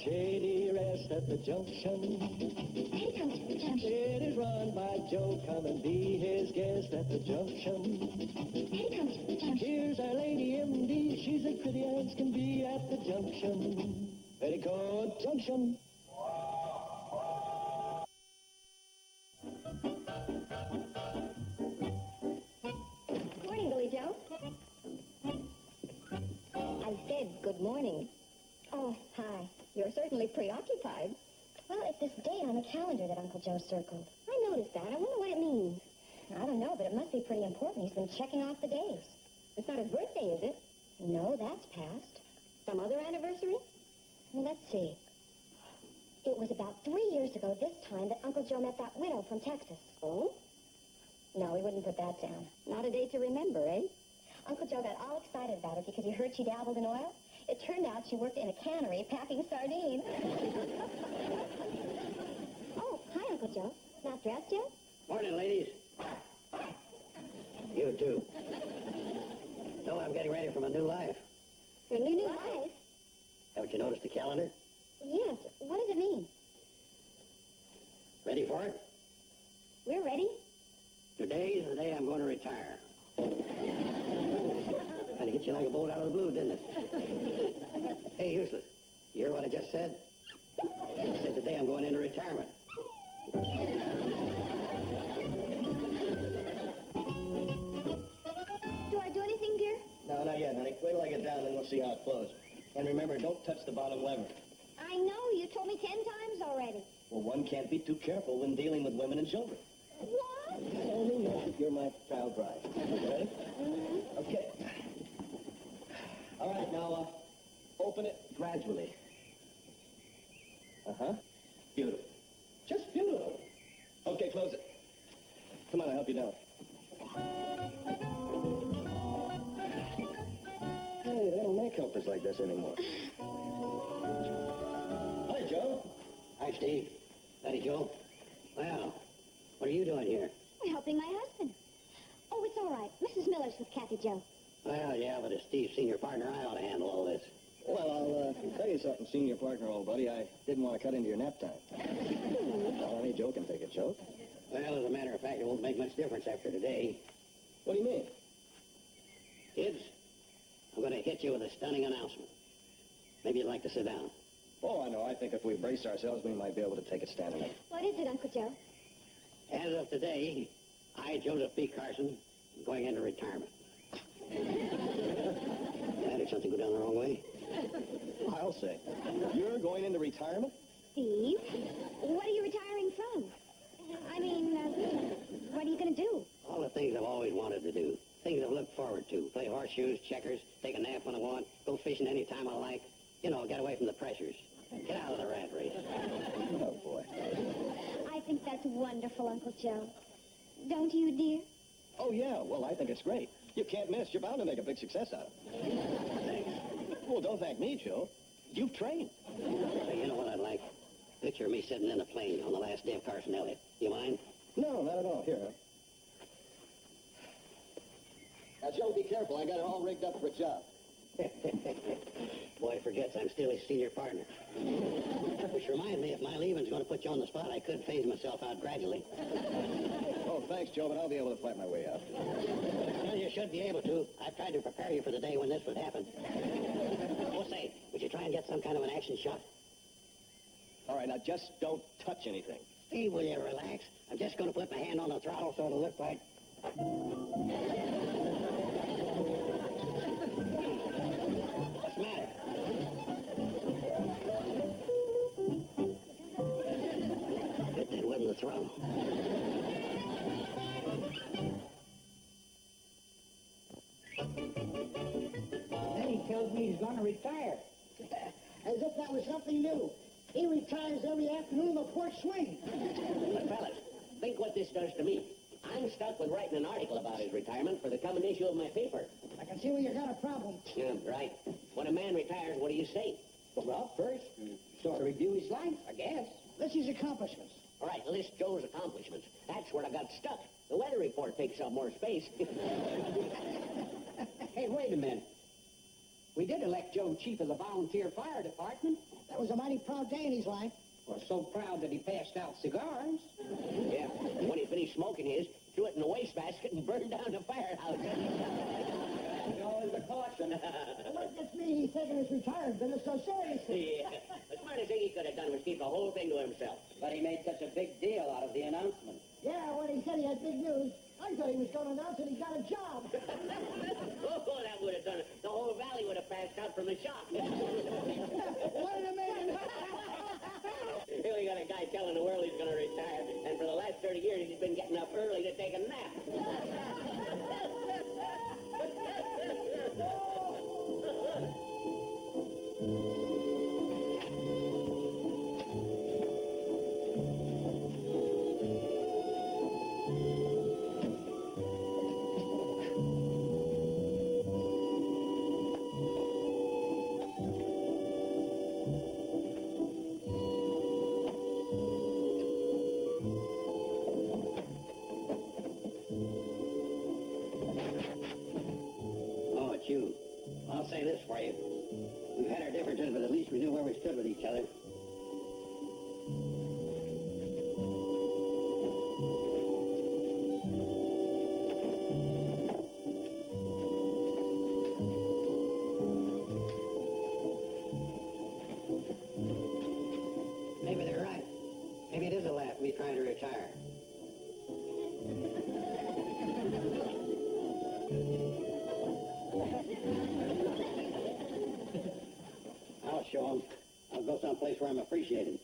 shady rest at the junction. Petticoat Junction. It is run by Joe. Come and be his guest at the junction. Petticoat Junction. Here's our lady MD. She's as pretty as can be at the junction. Petticoat Junction. Good morning, Billy Joe. I said good morning. Oh, hi. You're certainly preoccupied. Well, it's this date on the calendar that Uncle Joe circled. I noticed that. I wonder what it means. I don't know, but it must be pretty important. He's been checking off the days. It's not his birthday, is it? No, that's past. Some other anniversary? Well, let's see. It was about 3 years ago this time that Uncle Joe met that widow from Texas. Oh? No, he wouldn't put that down. Not a day to remember, eh? Uncle Joe got all excited about it because he heard she dabbled in oil. It turned out she worked in a cannery packing sardines. Oh, hi, Uncle Joe. Not dressed yet? Morning, ladies. You too. No, I'm getting ready for my new life. Your new life? Haven't you noticed the calendar? Yes. What does it mean? Ready for it? We're ready. Today is the day I'm going to retire. Kind of hit you like a bolt out of the blue, didn't it? Hey, useless. You hear what I just said? I said today I'm going into retirement. Do I do anything, dear? No, not yet, honey. Wait till I get down, then we'll see how it flows. And remember, don't touch the bottom lever. I know. You told me 10 times already. Well, one can't be too careful when dealing with women and children. What? Only know that you're my proud bride. Ready? Mm-hmm. Okay. All right, now, open it gradually. Uh-huh. Beautiful. Just beautiful. Okay, close it. Come on, I'll help you down. Hey, they don't make helpers like this anymore. Hi, Joe. Hi, Steve. Howdy, Joe. Well, what are you doing here? We're helping my husband. Oh, it's all right. Mrs. Miller's with Kathy Joe. Well, yeah, but as Steve's senior partner, I ought to handle all this. Well, I'll tell you something, senior partner, old buddy. I didn't want to cut into your nap time. Well, honey, Joe can take a joke. Well, as a matter of fact, it won't make much difference after today. What do you mean? Kids, I'm going to hit you with a stunning announcement. Maybe you'd like to sit down. Oh, I know. I think if we brace ourselves, we might be able to take it standing up. What is it, Uncle Joe? As of today, I, Joseph B. Carson, am going into retirement. That or something go down the wrong way? I'll say. You're going into retirement? Steve, what are you retiring from? I mean, what are you going to do? All the things I've always wanted to do. Things I've looked forward to. Play horseshoes, checkers, take a nap when I want, go fishing any time I like. You know, get away from the pressures. Get out of the rat race. Oh, boy. I think that's wonderful, Uncle Joe. Don't you, dear? Oh, yeah. Well, I think it's great. You can't miss. You're bound to make a big success out of it. Thanks. Well, don't thank me, Joe. You've trained. Hey, you know what I'd like? Picture me sitting in a plane on the last day of Carson Elliott. You mind? No, not at all. Here, huh? Now, Joe, be careful. I got it all rigged up for a job. Boy forgets I'm still his senior partner. Which reminds me, if my leaving's going to put you on the spot, I could phase myself out gradually. Oh, thanks, Joe, but I'll be able to fight my way out. Well, you should be able to. I've tried to prepare you for the day when this would happen. Oh, say, would you try and get some kind of an action shot? All right, now just don't touch anything. Steve, will you relax? I'm just going to put my hand on the throttle so it'll look like... What's the matter? Hit that wood in the throttle. Then he tells me he's going to retire. As if that was something new. He retires every afternoon on the porch swing. But fellas, think what this does to me. I'm stuck with writing an article about his retirement for the coming issue of my paper. I can see where you got a problem. Yeah, right. When a man retires, what do you say? Well, first, sort of review his life, I guess. List his accomplishments. All right, list Joe's accomplishments. That's where I got stuck. The weather report takes up more space. Hey, wait a minute. We did elect Joe chief of the volunteer fire department. That was a mighty proud day in his life. We're so proud that he passed out cigars. Yeah, and when he finished smoking his, threw it in the wastebasket and burned down the firehouse. Always a caution. What gets me, he's taking his retirement business so seriously. Yeah, the smartest thing he could have done was keep the whole thing to himself. But he made such a big deal out of the announcement. Yeah, when he said he had big news, I thought he was going to announce that he got a job. Oh, that would have done it. The whole valley would have passed out from the shock. What an amazing... Here we got a guy telling the world he's going to retire, and for the last 30 years he's been getting up early to take a nap. Oh, it's you. I'll say this for you. We've had our differences, but at least we knew where we stood with each other. Maybe they're right. Maybe it is a laugh, me trying to retire. I'll show 'em. I'll go someplace where I'm appreciated.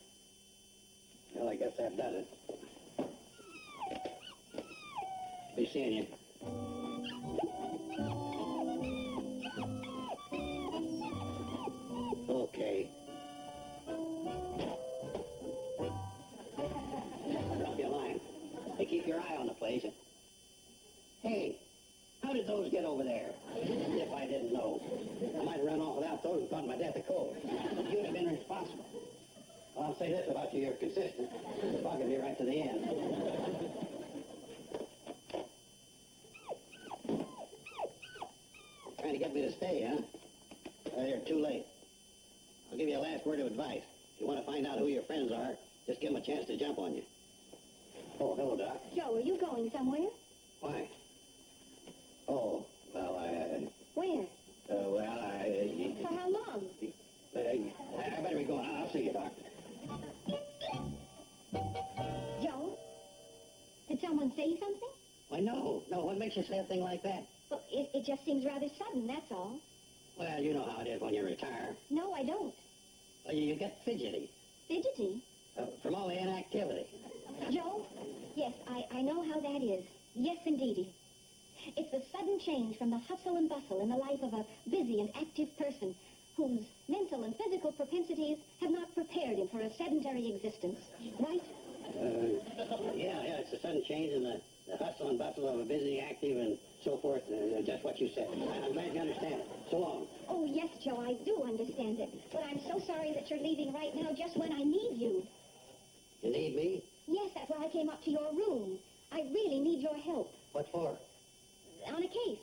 Well, I guess that does it. Be seeing you. Okay. Don't be lying. Hey, keep your eye on the place. Hey, how did those get over there? If I didn't know. I might have run off without those and caught my death of cold. You'd have been responsible. Well, I'll say this about you, you're consistent. Bugging me right to the end. Trying to get me to stay, huh? Well, you're too late. I'll give you a last word of advice. If you want to find out who your friends are, just give them a chance to jump on you. Oh, hello, Doc. Joe, are you going somewhere? Why? Oh, well, Where? well, For how long? I better be going. I'll see you, Doc. Joe? Did someone say something? Why, no. What makes you say a thing like that? Well, it just seems rather sudden, that's all. Well, you know how it is when you retire. No, I don't. Well, you get fidgety Fidgety? from all the inactivity. Joe? Yes, I know how that is. Yes, indeedy. It's the sudden change from the hustle and bustle in the life of a busy and active person whose mental and physical propensities have not prepared him for a sedentary existence. Right? Yeah, it's a sudden change in the hustle and bustle of a busy, active, and so forth. Just what you said. I'm glad you understand it. So long. Oh, yes, Joe, I do understand it. But I'm so sorry that you're leaving right now just when I need you. You need me? Yes, that's why I came up to your room. I really need your help. What for? On a case.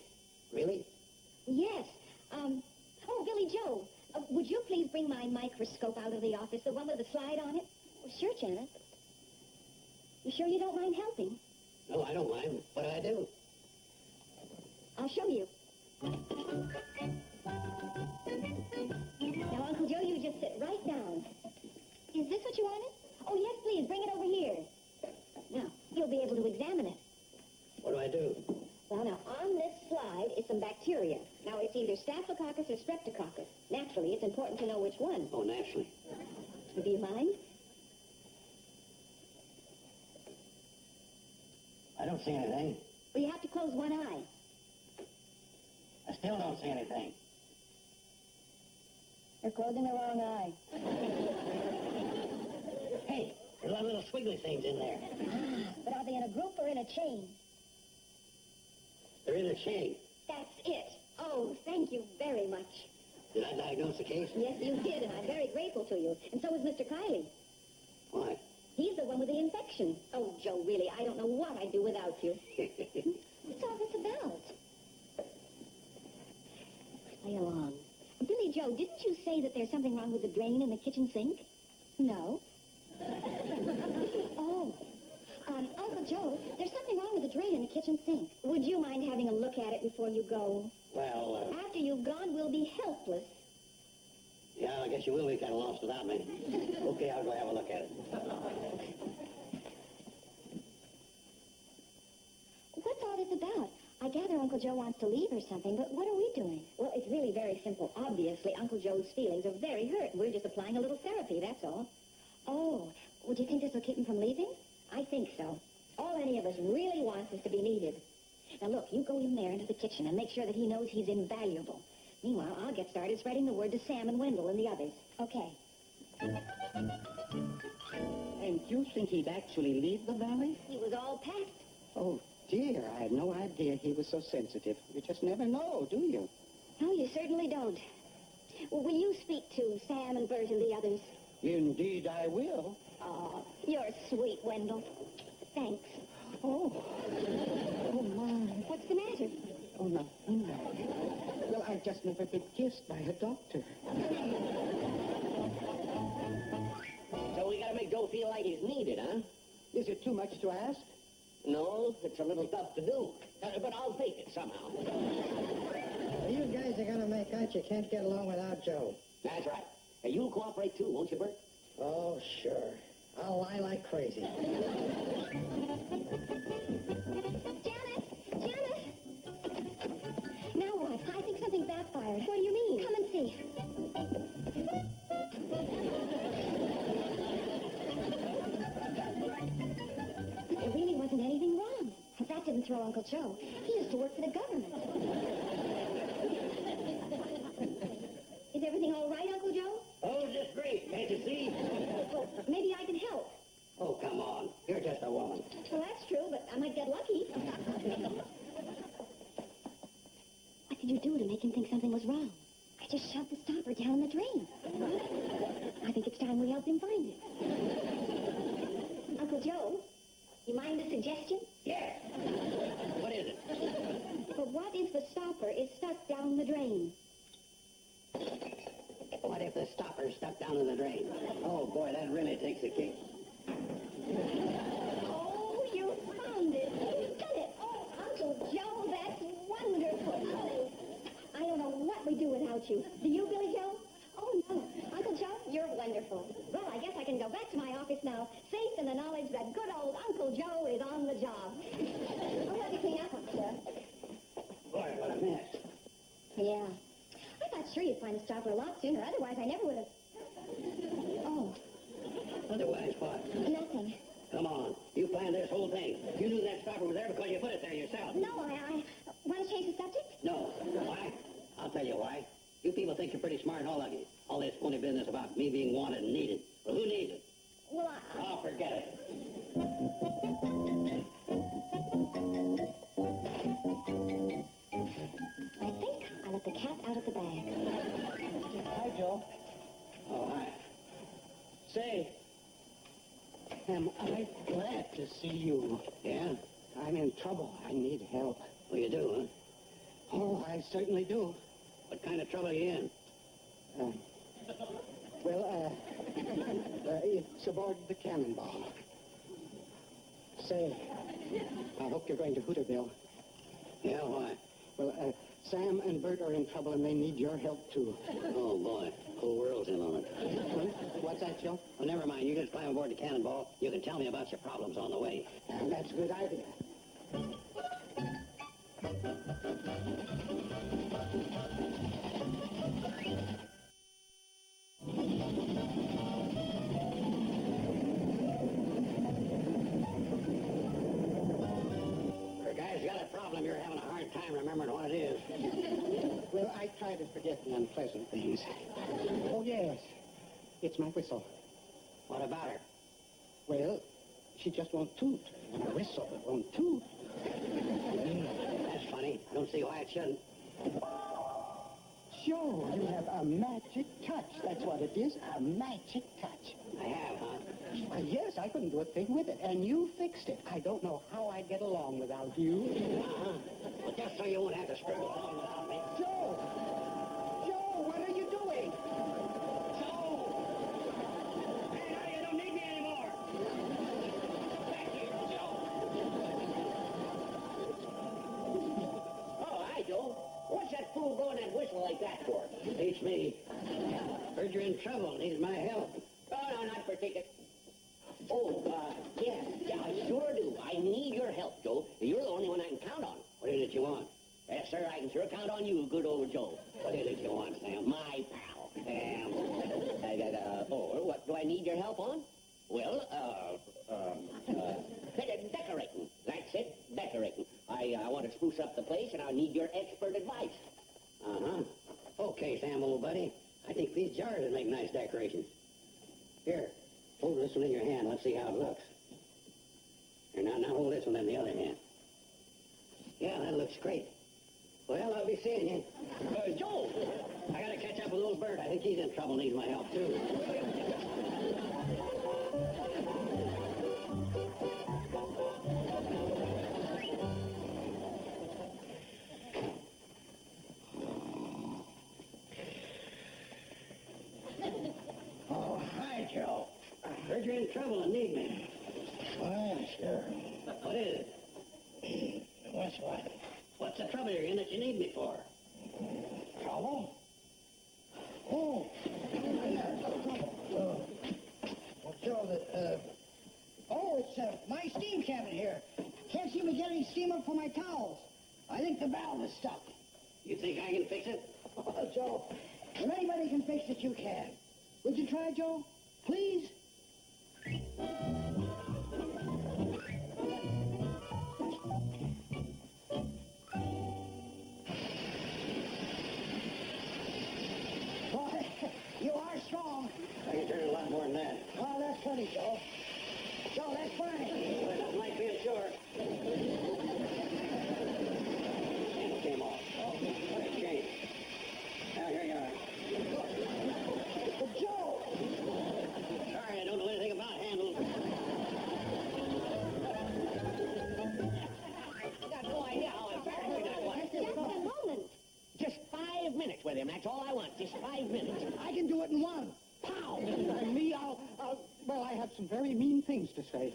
Really? Yes. Oh, Billy Joe, would you please bring my microscope out of the office, the one with the slide on it? Oh, sure, Janet. You sure you don't mind helping? No, I don't mind. What do I do? I'll show you. Now, Uncle Joe, you just sit right down. Is this what you wanted? Oh, yes, please, bring it over here. Now, you'll be able to examine it. What do I do? Well, now, on this slide is some bacteria. Now, it's either Staphylococcus or Streptococcus. Naturally, it's important to know which one. Oh, naturally. Do you mind? I don't see anything. Well, you have to close one eye. I still don't see anything. You're closing the wrong eye. Hey, there's a lot of little squiggly things in there. But are they in a group or in a chain? They're in a chain. That's it. Oh, thank you very much. Did I diagnose the case? Yes, you did, and I'm very grateful to you. And so is Mr. Kiley. Why? He's the one with the infection. Oh, Joe, really, I don't know what I'd do without you. What's all this about? Play along. Joe, didn't you say that there's something wrong with the drain in the kitchen sink? No. Oh. Uncle Joe, there's something wrong with the drain in the kitchen sink. Would you mind having a look at it before you go? Well, After you've gone, we'll be helpless. yeah, I guess you will be kind of lost without me. Okay, I'll go have a look at it. What's all this about? I gather Uncle Joe wants to leave or something, but what are we doing? Well, it's really very simple. Obviously, Uncle Joe's feelings are very hurt. We're just applying a little therapy, that's all. Oh, would you think this will keep him from leaving? I think so. All any of us really wants is to be needed. Now, look, you go in there into the kitchen and make sure that he knows he's invaluable. Meanwhile, I'll get started spreading the word to Sam and Wendell and the others. Okay. And you think he'd actually leave the valley? He was all packed. Oh, dear, I had no idea he was so sensitive. You just never know, do you? No, you certainly don't. Well, will you speak to Sam and Bert and the others? Indeed, I will. Oh, you're sweet, Wendell. Thanks. Oh. Oh, my. What's the matter? Oh, nothing. Well, I've just never been kissed by a doctor. So we gotta make Joe feel like he's needed, huh? Is it too much to ask? No, it's a little tough to do. But I'll take it somehow. You guys are gonna make out you can't get along without Joe. That's right. Hey, you'll cooperate too, won't you, Bert? Oh, sure. I'll lie like crazy. Janet! Janet! Now what? I think something backfired. What do you mean? Come and see. There really wasn't anything wrong. That didn't throw Uncle Joe. He used to work for the government. Is everything all right, Uncle Joe? Oh, just great. Can't you see? Well, maybe I can help. Oh, come on. You're just a woman. Well, that's true, but I might get lucky. What did you do to make him think something was wrong? I just shoved the stopper down the drain. I think it's time we help him find it. Uncle Joe, you mind a suggestion? Yeah. What is it? But what if the stopper is stuck down the drain? What if the stopper's stuck down in the drain? Oh, boy, that really takes a kick. Oh, you found it. You did it. Oh, Uncle Joe, that's wonderful. Oh, I don't know what we'd do without you. Do you, Billy Joe? Oh, no. Uncle Joe, you're wonderful. Well, I guess I can go back to my office now, safe in the knowledge that good old Uncle Joe is on the job. I'll help you clean up, sir. Boy, what a mess. Yeah. I thought sure you'd find the stopper a lot sooner. Otherwise, I never would have... Oh, Otherwise, what? nothing. Come on. You planned this whole thing. You knew that stopper was there because you put it there yourself. No, I want to change the subject? No. Why? I'll tell you why. You people think you're pretty smart, all of you. All this phony business about me being wanted and needed. Well, who needs it? Well, Oh, forget it. I think I let the cat out of the bag. Hi, Joe. Oh, hi. Say, am I glad to see you. Yeah? I'm in trouble. I need help. Well, you do, huh? Oh, I certainly do. What kind of trouble are you in? It's aboard the Cannonball. Say, I hope you're going to Hooterville. Yeah, why? Well, Sam and Bert are in trouble and they need your help, too. Oh, boy. Whole world's in on it. Huh? What's that, Joe? Well, never mind. You just climb aboard the Cannonball. You can tell me about your problems on the way. That's a good idea. Guys, you got a problem. You're having a hard time remembering what it is. Well, I try to forget the unpleasant things. Oh, yes. It's my whistle. What about her? Well, she just won't toot. And a whistle won't toot. That's funny. I don't see why it shouldn't. Joe, you have a magic touch. That's what it is, a magic touch. I have, huh? Yes, I couldn't do a thing with it, and you fixed it. I don't know how I'd get along without you. Well, just so you won't have to struggle along without me. Joe! Joe, what are you doing? Beats me. Heard you're in trouble. Needs my help. Oh, no, not particular. Oh, yes, I sure do. I need your help, Joe. You're the only one I can count on. What is it you want? Yes, sir, I can sure count on you, good old Joe. What is it you want, Sam? My pal. What do I need your help on? Well, decorating. That's it, decorating. I want to spruce up the place, and I need your expert advice. Uh-huh. Okay, Sam, old buddy. I think these jars would make nice decorations. Here, hold this one in your hand. Let's see how it looks. Here, now hold this one in the other hand. Yeah, that looks great. Well, I'll be seeing you. Joe! I gotta catch up with old Bert. I think he's in trouble, needs my help, too. Oh, hi, Joe. I heard you're in trouble and need me. Well, sure. What is it? What's what? What's the trouble you're in that you need me for? Trouble? Oh. Well, Joe, it's my steam cabinet here. Can't seem to get any steam up for my towels. I think the valve is stuck. You think I can fix it? Oh, Joe, if anybody can fix it, you can. Would you try, Joe? Please? Boy, you are strong. I can turn it a lot more than that. Oh, that's funny, Joe. Joe, that's fine. But it might be sure. It came off. Oh, what a shame. Now, here you are. But Joe! Sorry, I don't know anything about handles. I got no idea how embarrassing that was. Just a moment. Just 5 minutes with him, that's all I want. Just 5 minutes. I can do it in one. Pow! And me, well, I have some very mean things to say.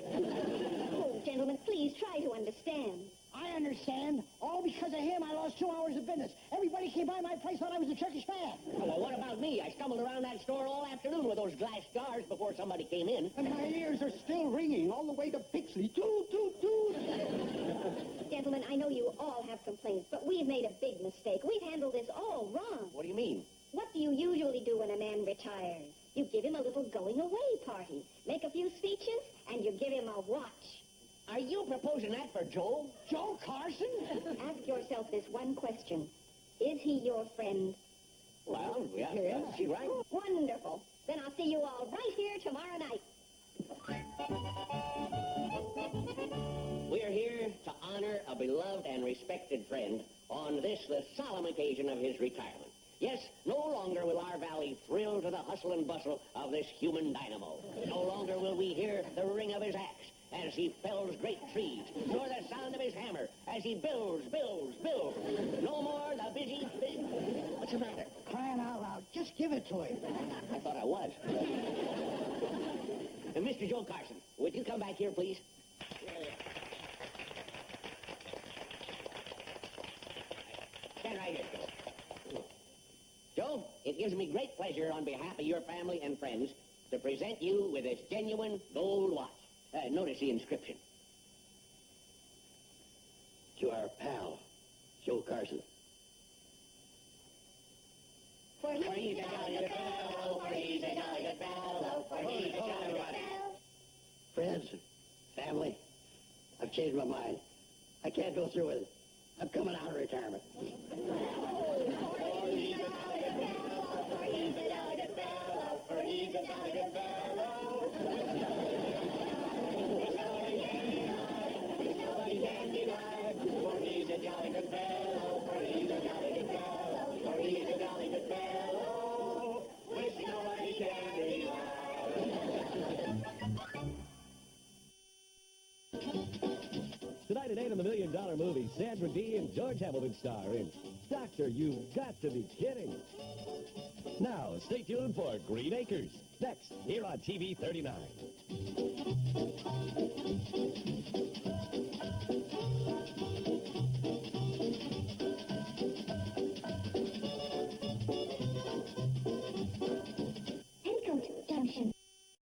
Oh, gentlemen, please try to understand. I understand. All because of him, I lost 2 hours of business. Everybody came by my place thought I was a Turkish fan. Oh, well, what about me? I stumbled around that store all afternoon with those glass jars before somebody came in. And my ears are still ringing all the way to Pixley. Toot, toot, toot. Gentlemen, I know you all have complaints, but we've made a big mistake. We've handled this all wrong. What do you mean? What do you usually do when a man retires? You give him a little going-away party, make a few speeches, and you give him a watch. Are you proposing that for Joe? Joe Carson? Ask yourself this one question. Is he your friend? Well, yeah, she's right. Wonderful. Then I'll see you all right here tomorrow night. We're here to honor a beloved and respected friend on this, the solemn occasion of his retirement. Yes, no longer will our valley thrill to the hustle and bustle of this human dynamo. No longer will we hear the ring of his axe as he fells great trees, nor the sound of his hammer as he builds. No more the busy... What's the matter? Crying out loud. Just give it to him. I thought I was. Mr. Joe Carson, would you come back here, please? Stand right here, Joe. Joe, it gives me great pleasure on behalf of your family and friends to present you with this genuine gold watch. Notice the inscription. To our pal, Joe Carson. For he's a jolly good fellow, for he's a jolly good fellow, for he's a jolly good fellow. Friends, family, I've changed my mind. I can't go through with it. I'm coming out of retirement. For he's a jolly good fellow, for he's a jolly good fellow, for he's a jolly good fellow. For he's a jolly good fellow, for he's a jolly good fellow, for he's a jolly good fellow. Wish nobody can be Tonight at 8 on the $1 Million Movie, Sandra Dee and George Hamilton star in Doctor, You've Got to Be Kidding. Now, stay tuned for Green Acres, next, here on TV 39.